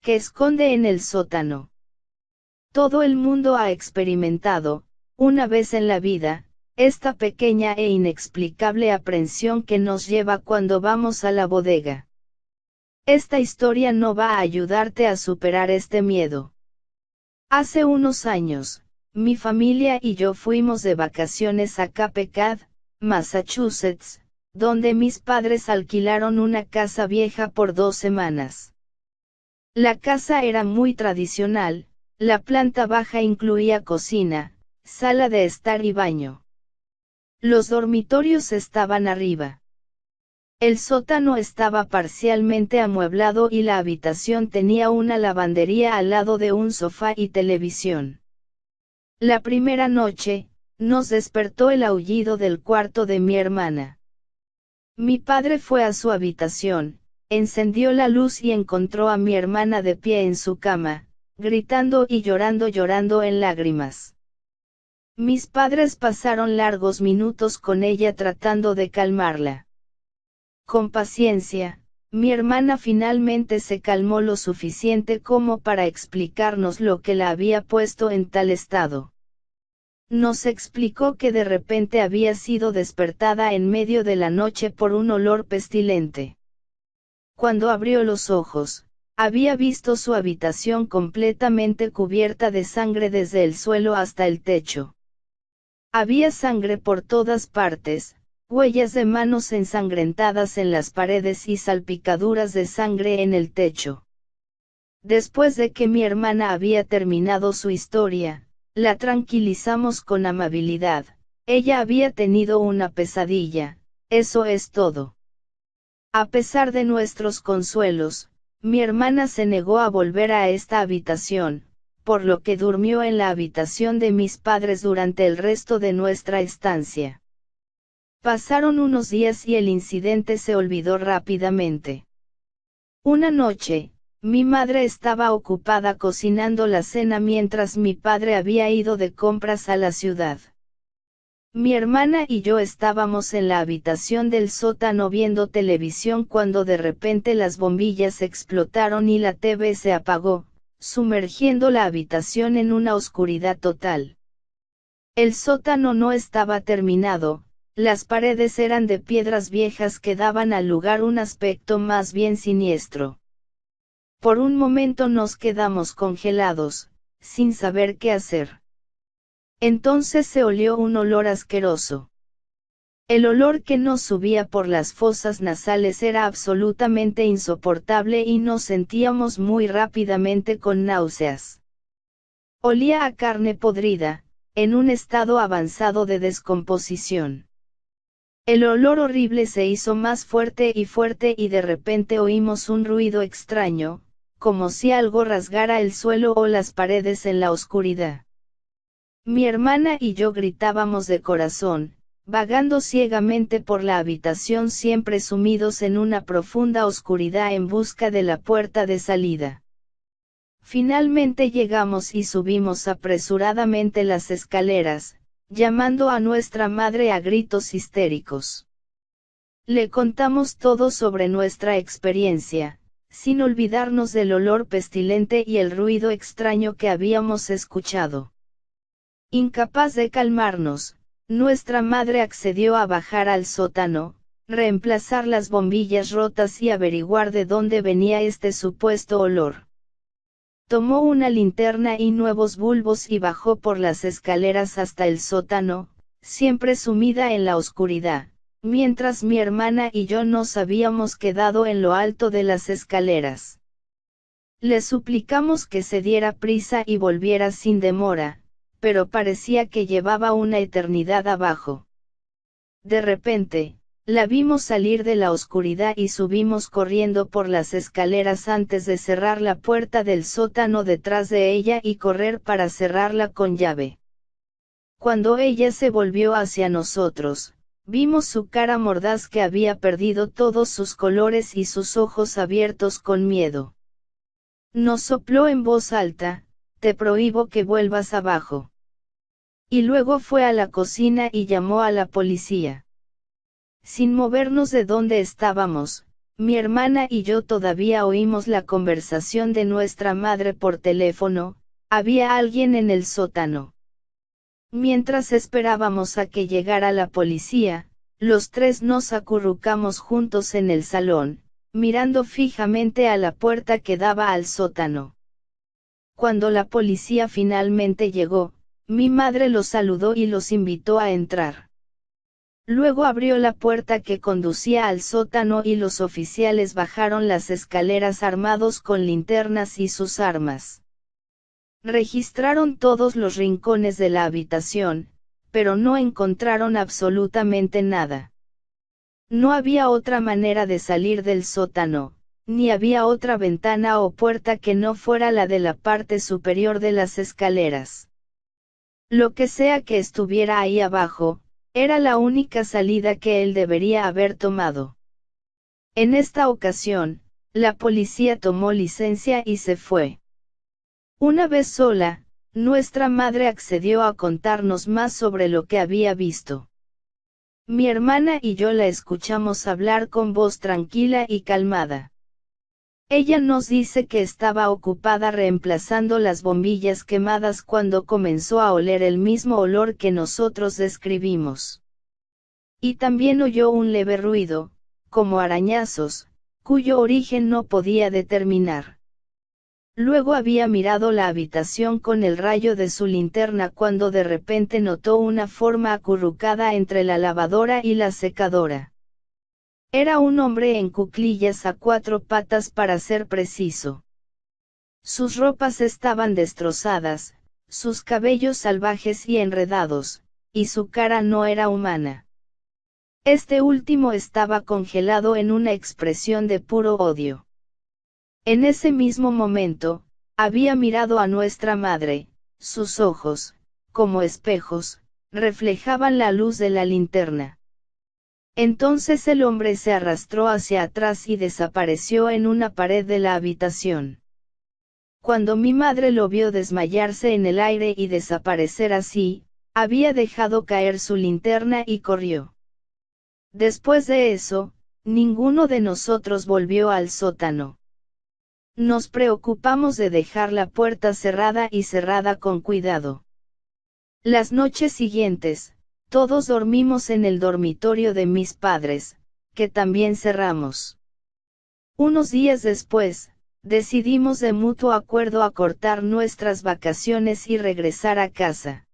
que esconde en el sótano. Todo el mundo ha experimentado, una vez en la vida, esta pequeña e inexplicable aprensión que nos lleva cuando vamos a la bodega. Esta historia no va a ayudarte a superar este miedo. Hace unos años, mi familia y yo fuimos de vacaciones a Cape Cod, Massachusetts, donde mis padres alquilaron una casa vieja por 2 semanas. La casa era muy tradicional, la planta baja incluía cocina, sala de estar y baño. Los dormitorios estaban arriba. El sótano estaba parcialmente amueblado y la habitación tenía una lavandería al lado de un sofá y televisión. La primera noche, nos despertó el aullido del cuarto de mi hermana. Mi padre fue a su habitación, encendió la luz y encontró a mi hermana de pie en su cama, gritando y llorando en lágrimas. Mis padres pasaron largos minutos con ella tratando de calmarla. Con paciencia, mi hermana finalmente se calmó lo suficiente como para explicarnos lo que la había puesto en tal estado. Nos explicó que de repente había sido despertada en medio de la noche por un olor pestilente. Cuando abrió los ojos, había visto su habitación completamente cubierta de sangre desde el suelo hasta el techo. Había sangre por todas partes, huellas de manos ensangrentadas en las paredes y salpicaduras de sangre en el techo. Después de que mi hermana había terminado su historia, la tranquilizamos con amabilidad. Ella había tenido una pesadilla, eso es todo. A pesar de nuestros consuelos, mi hermana se negó a volver a esta habitación, por lo que durmió en la habitación de mis padres durante el resto de nuestra estancia. Pasaron unos días y el incidente se olvidó rápidamente. Una noche, mi madre estaba ocupada cocinando la cena mientras mi padre había ido de compras a la ciudad. Mi hermana y yo estábamos en la habitación del sótano viendo televisión cuando de repente las bombillas explotaron y la TV se apagó, sumergiendo la habitación en una oscuridad total. El sótano no estaba terminado, las paredes eran de piedras viejas que daban al lugar un aspecto más bien siniestro. Por un momento nos quedamos congelados, sin saber qué hacer. Entonces se olió un olor asqueroso. El olor que nos subía por las fosas nasales era absolutamente insoportable y nos sentíamos muy rápidamente con náuseas. Olía a carne podrida, en un estado avanzado de descomposición. El olor horrible se hizo más fuerte y de repente oímos un ruido extraño, como si algo rasgara el suelo o las paredes en la oscuridad. Mi hermana y yo gritábamos de corazón, vagando ciegamente por la habitación siempre sumidos en una profunda oscuridad en busca de la puerta de salida. Finalmente llegamos y subimos apresuradamente las escaleras, llamando a nuestra madre a gritos histéricos. Le contamos todo sobre nuestra experiencia, sin olvidarnos del olor pestilente y el ruido extraño que habíamos escuchado. Incapaz de calmarnos, nuestra madre accedió a bajar al sótano, reemplazar las bombillas rotas y averiguar de dónde venía este supuesto olor. Tomó una linterna y nuevos bulbos y bajó por las escaleras hasta el sótano, siempre sumida en la oscuridad, mientras mi hermana y yo nos habíamos quedado en lo alto de las escaleras. Le suplicamos que se diera prisa y volviera sin demora, pero parecía que llevaba una eternidad abajo. De repente, la vimos salir de la oscuridad y subimos corriendo por las escaleras antes de cerrar la puerta del sótano detrás de ella y correr para cerrarla con llave. Cuando ella se volvió hacia nosotros, vimos su cara mordaz que había perdido todos sus colores y sus ojos abiertos con miedo. Nos sopló en voz alta, «Te prohíbo que vuelvas abajo». Y luego fue a la cocina y llamó a la policía. Sin movernos de donde estábamos, mi hermana y yo todavía oímos la conversación de nuestra madre por teléfono. Había alguien en el sótano. Mientras esperábamos a que llegara la policía, los tres nos acurrucamos juntos en el salón, mirando fijamente a la puerta que daba al sótano. Cuando la policía finalmente llegó, mi madre los saludó y los invitó a entrar. Luego abrió la puerta que conducía al sótano y los oficiales bajaron las escaleras armados con linternas y sus armas. Registraron todos los rincones de la habitación, pero no encontraron absolutamente nada. No había otra manera de salir del sótano, ni había otra ventana o puerta que no fuera la de la parte superior de las escaleras. Lo que sea que estuviera ahí abajo, era la única salida que él debería haber tomado. En esta ocasión, la policía tomó licencia y se fue. Una vez sola, nuestra madre accedió a contarnos más sobre lo que había visto. Mi hermana y yo la escuchamos hablar con voz tranquila y calmada. Ella nos dice que estaba ocupada reemplazando las bombillas quemadas cuando comenzó a oler el mismo olor que nosotros describimos. Y también oyó un leve ruido, como arañazos, cuyo origen no podía determinar. Luego había mirado la habitación con el rayo de su linterna cuando de repente notó una forma acurrucada entre la lavadora y la secadora. Era un hombre en cuclillas a 4 patas para ser preciso. Sus ropas estaban destrozadas, sus cabellos salvajes y enredados, y su cara no era humana. Este último estaba congelado en una expresión de puro odio. En ese mismo momento, había mirado a nuestra madre, sus ojos, como espejos, reflejaban la luz de la linterna. Entonces el hombre se arrastró hacia atrás y desapareció en una pared de la habitación. Cuando mi madre lo vio desmayarse en el aire y desaparecer así, había dejado caer su linterna y corrió. Después de eso, ninguno de nosotros volvió al sótano. Nos preocupamos de dejar la puerta cerrada y cerrada con cuidado. Las noches siguientes, todos dormimos en el dormitorio de mis padres, que también cerramos. Unos días después, decidimos de mutuo acuerdo acortar nuestras vacaciones y regresar a casa.